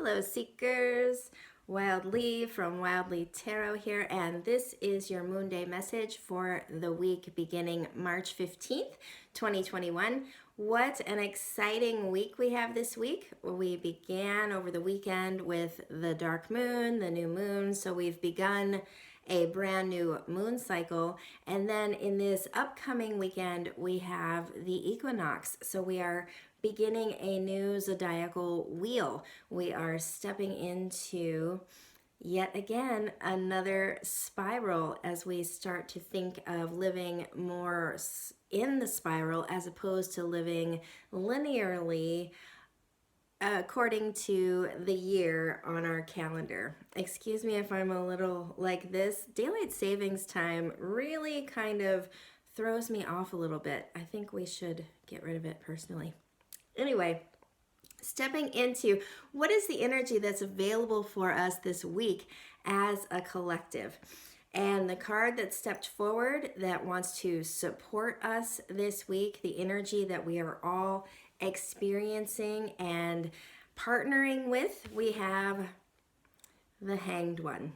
Hello, Seekers. Wildly from Wildly Tarot here, and this is your Moonday message for the week beginning March 15th, 2021. What an exciting week we have this week. We began over the weekend with the dark moon, the new moon, so we've begun a brand new moon cycle. And then in this upcoming weekend, we have the equinox. So we are beginning a new zodiacal wheel. We are stepping into yet again another spiral as we start to think of living more in the spiral as opposed to living linearly according to the year on our calendar. Excuse me if I'm a little like this. Daylight savings time really kind of throws me off a little bit. I think we should get rid of it personally. Anyway, stepping into what is the energy that's available for us this week as a collective. And the card that stepped forward that wants to support us this week, the energy that we are all experiencing and partnering with, we have the Hanged One.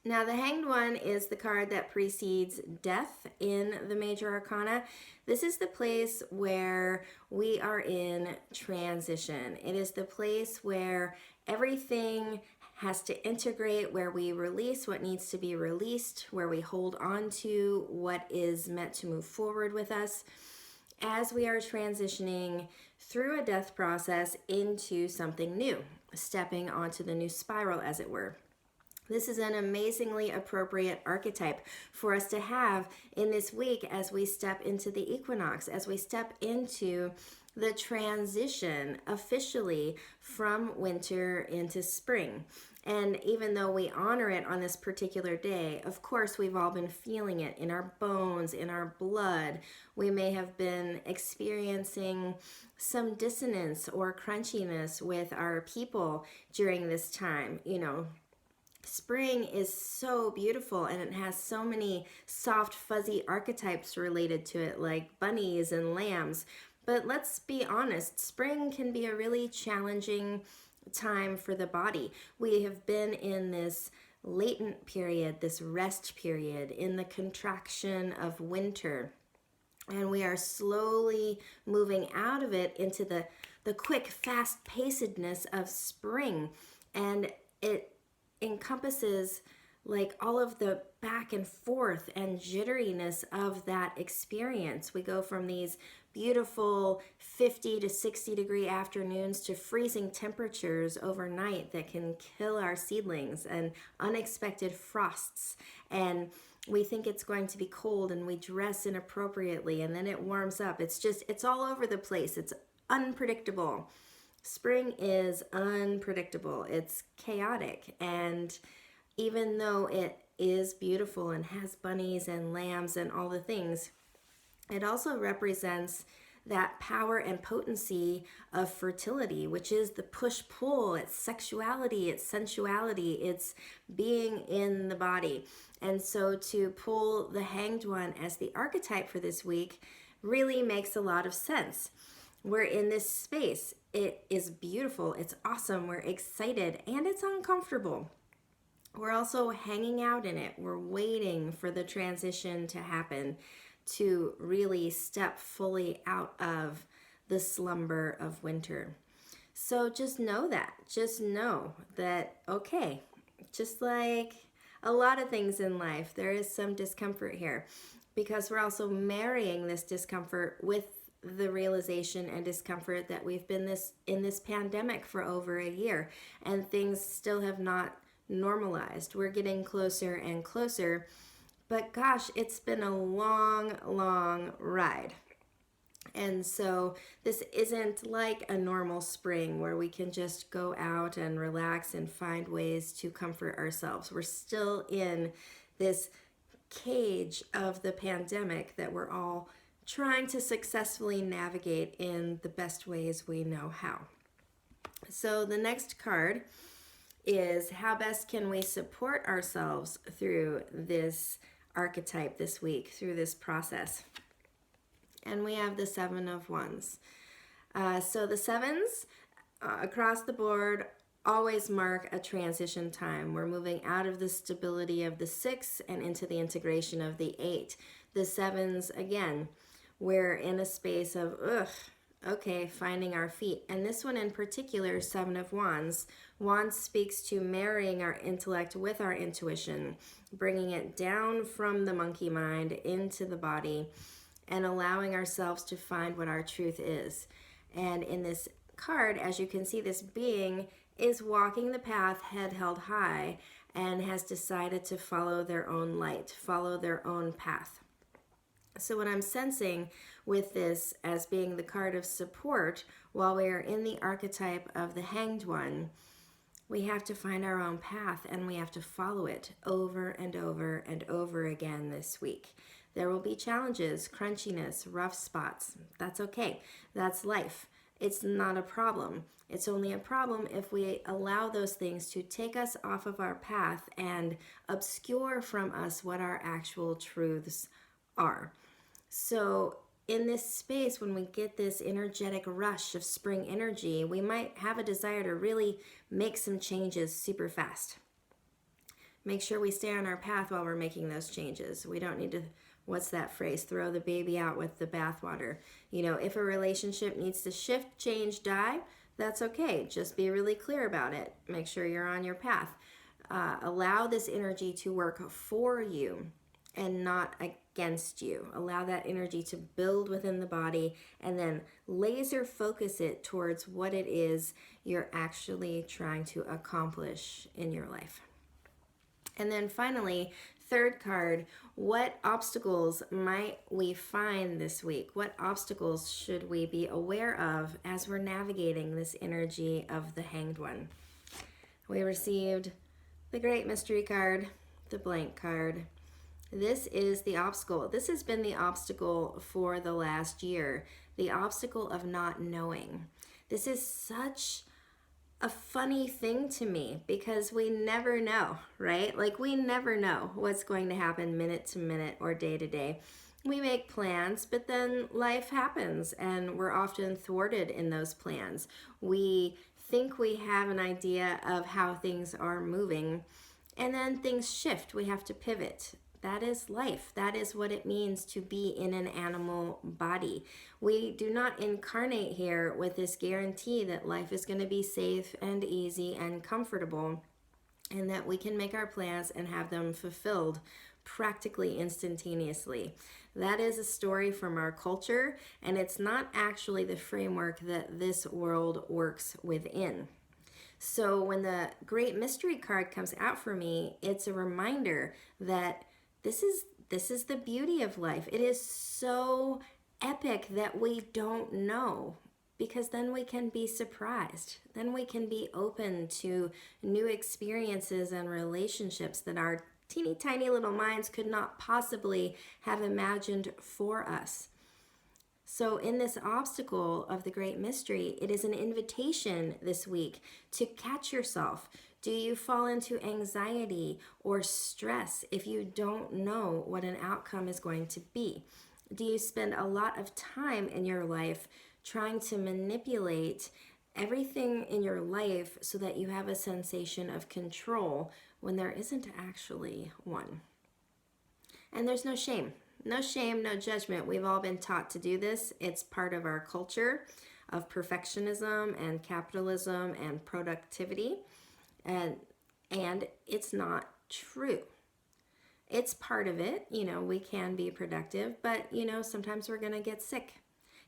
Now, the Hanged One is the card that precedes death in the major arcana. This is the place where we are in transition. It is the place where everything has to integrate, where we release what needs to be released, where we hold on to what is meant to move forward with us as we are transitioning through a death process into something new, stepping onto the new spiral, as it were. This is an amazingly appropriate archetype for us to have in this week as we step into the equinox, as we step into the transition officially from winter into spring. And even though we honor it on this particular day, of course, we've all been feeling it in our bones, in our blood. We may have been experiencing some dissonance or crunchiness with our people during this time. Spring is so beautiful and it has so many soft, fuzzy archetypes related to it, like bunnies and lambs. But let's be honest, spring can be a really challenging time for the body. We have been in this latent period, this rest period, in the contraction of winter. And we are slowly moving out of it into the quick, fast-pacedness of spring. And it encompasses like all of the back and forth and jitteriness of that experience. We go from these beautiful 50 to 60 degree afternoons to freezing temperatures overnight that can kill our seedlings, and unexpected frosts, and we think it's going to be cold and we dress inappropriately and then it warms up. It's all over the place. It's unpredictable. Spring is unpredictable. It's chaotic, and even though it is beautiful and has bunnies and lambs and all the things, it also represents that power and potency of fertility, which is the push-pull. It's sexuality, it's sensuality, it's being in the body. And so to pull the Hanged One as the archetype for this week really makes a lot of sense. We're in this space. It is beautiful, it's awesome, we're excited, and it's uncomfortable. We're also hanging out in it. We're waiting for the transition to happen, to really step fully out of the slumber of winter. So just know that. Just know that, okay, just like a lot of things in life, there is some discomfort here, because we're also marrying this discomfort with the realization and discomfort that we've been in this pandemic for over a year, and things still have not normalized. We're getting closer and closer, but gosh, it's been a long, long ride. And so this isn't like a normal spring where we can just go out and relax and find ways to comfort ourselves. We're still in this cage of the pandemic that we're all trying to successfully navigate in the best ways we know how. So the next card is, how best can we support ourselves through this archetype this week, through this process? And we have the Seven of Wands. So the sevens across the board always mark a transition time. We're moving out of the stability of the 6 and into the integration of the 8. The 7s, again, we're in a space of, okay, finding our feet. And this one in particular, 7 of Wands. Wands speaks to marrying our intellect with our intuition, bringing it down from the monkey mind into the body, and allowing ourselves to find what our truth is. And in this card, as you can see, this being is walking the path head held high and has decided to follow their own light, follow their own path. So what I'm sensing with this as being the card of support, while we are in the archetype of the Hanged One, we have to find our own path and we have to follow it over and over and over again this week. There will be challenges, crunchiness, rough spots. That's okay. That's life. It's not a problem. It's only a problem if we allow those things to take us off of our path and obscure from us what our actual truths are. So in this space, when we get this energetic rush of spring energy, we might have a desire to really make some changes super fast. Make sure we stay on our path while we're making those changes. We don't need to, what's that phrase, throw the baby out with the bathwater. You know, if a relationship needs to shift, change, die, that's okay. Just be really clear about it. Make sure you're on your path. Allow this energy to work for you and not against you. Allow that energy to build within the body and then laser focus it towards what it is you're actually trying to accomplish in your life. And then finally, third card, what obstacles might we find this week? What obstacles should we be aware of as we're navigating this energy of the Hanged One? We received the Great Mystery card, the Blank card. This is the obstacle. This has been the obstacle for the last year, the obstacle of not knowing. This is such a funny thing to me because we never know, right? Like we never know what's going to happen minute to minute or day to day. We make plans, but then life happens and we're often thwarted in those plans. We think we have an idea of how things are moving and then things shift. We have to pivot. That is life. That is what it means to be in an animal body. We do not incarnate here with this guarantee that life is going to be safe and easy and comfortable and that we can make our plans and have them fulfilled practically instantaneously. That is a story from our culture, and it's not actually the framework that this world works within. So when the Great Mystery card comes out for me, it's a reminder that this is the beauty of life. It is so epic that we don't know, because then we can be surprised. Then we can be open to new experiences and relationships that our teeny tiny little minds could not possibly have imagined for us. So in this obstacle of the Great Mystery, it is an invitation this week to catch yourself. Do you fall into anxiety or stress if you don't know what an outcome is going to be? Do you spend a lot of time in your life trying to manipulate everything in your life so that you have a sensation of control when there isn't actually one? And there's no shame. No shame, no judgment. We've all been taught to do this. It's part of our culture of perfectionism and capitalism and productivity. And it's not true. It's part of it. You know, we can be productive, but, you know, sometimes we're going to get sick.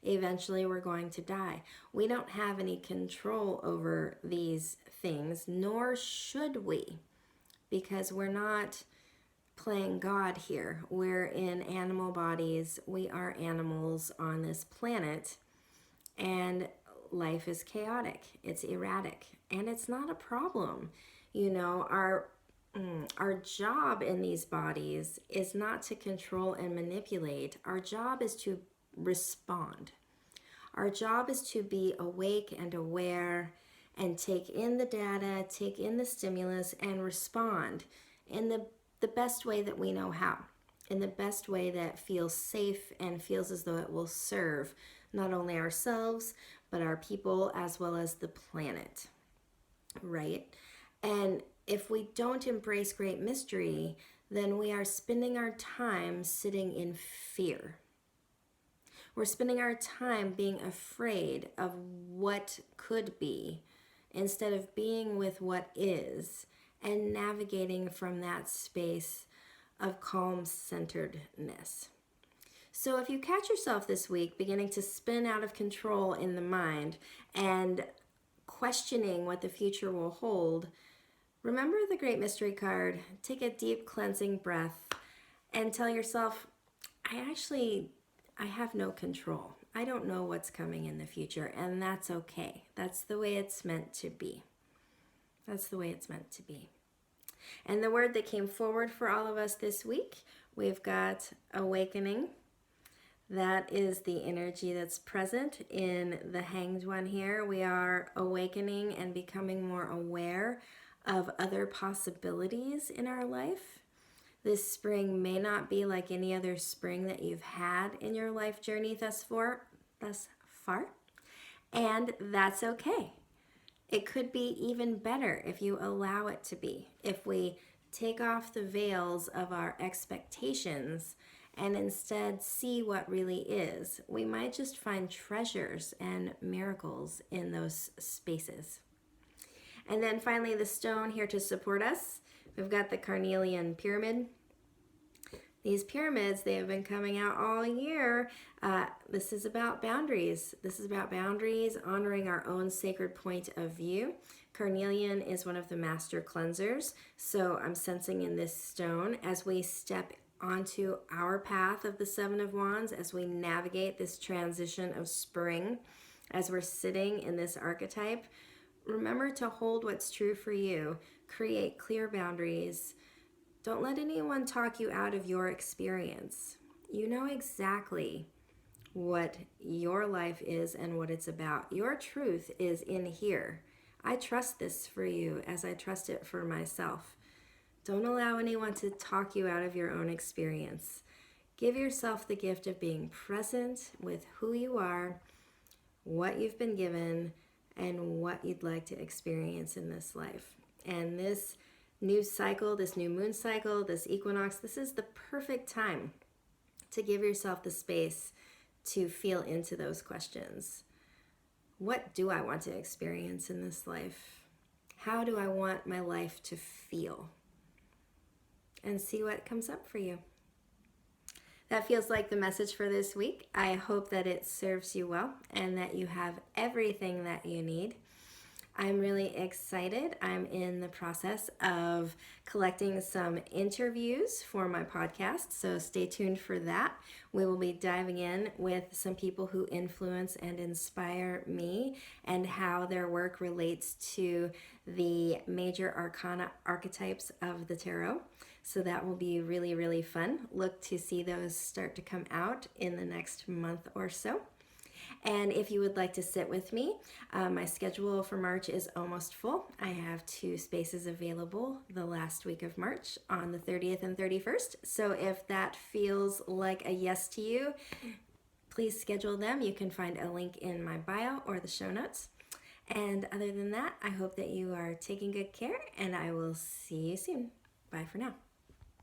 Eventually, we're going to die. We don't have any control over these things, nor should we, because we're not playing God here. We're in animal bodies. We are animals on this planet, and life is chaotic. It's erratic, and it's not a problem. You know, our job in these bodies is not to control and manipulate. Our job is to respond. Our job is to be awake and aware and take in the data, take in the stimulus, and respond in the best way that we know how, in the best way that feels safe and feels as though it will serve not only ourselves, but our people as well as the planet, right? And if we don't embrace great mystery, then we are spending our time sitting in fear. We're spending our time being afraid of what could be instead of being with what is and navigating from that space of calm centeredness. So if you catch yourself this week beginning to spin out of control in the mind and questioning what the future will hold, remember the Great Mystery card, take a deep cleansing breath, and tell yourself, I have no control. I don't know what's coming in the future, and that's okay. That's the way it's meant to be. That's the way it's meant to be. And the word that came forward for all of us this week, we've got awakening. That is the energy that's present in the Hanged One here. We are awakening and becoming more aware of other possibilities in our life. This spring may not be like any other spring that you've had in your life journey thus far, and that's okay. It could be even better if you allow it to be. If we take off the veils of our expectations and instead see what really is, we might just find treasures and miracles in those spaces. And then finally, the stone here to support us. We've got the Carnelian Pyramid. These pyramids, they have been coming out all year. This is about boundaries. This is about boundaries, honoring our own sacred point of view. Carnelian is one of the master cleansers. So I'm sensing in this stone as we step onto our path of the Seven of Wands, as we navigate this transition of spring, as we're sitting in this archetype, remember to hold what's true for you. Create clear boundaries. Don't let anyone talk you out of your experience. You know exactly what your life is and what it's about. Your truth is in here. I trust this for you as I trust it for myself. Don't allow anyone to talk you out of your own experience. Give yourself the gift of being present with who you are, what you've been given, and what you'd like to experience in this life. And this new cycle, this new moon cycle, this equinox, this is the perfect time to give yourself the space to feel into those questions. What do I want to experience in this life? How do I want my life to feel? And see what comes up for you. That feels like the message for this week. I hope that it serves you well and that you have everything that you need. I'm really excited. I'm in the process of collecting some interviews for my podcast, so stay tuned for that. We will be diving in with some people who influence and inspire me and how their work relates to the major arcana archetypes of the tarot. So that will be really, really fun. Look to see those start to come out in the next month or so. And if you would like to sit with me, my schedule for March is almost full. I have 2 spaces available the last week of March on the 30th and 31st. So if that feels like a yes to you, please schedule them. You can find a link in my bio or the show notes. And other than that, I hope that you are taking good care, and I will see you soon. Bye for now.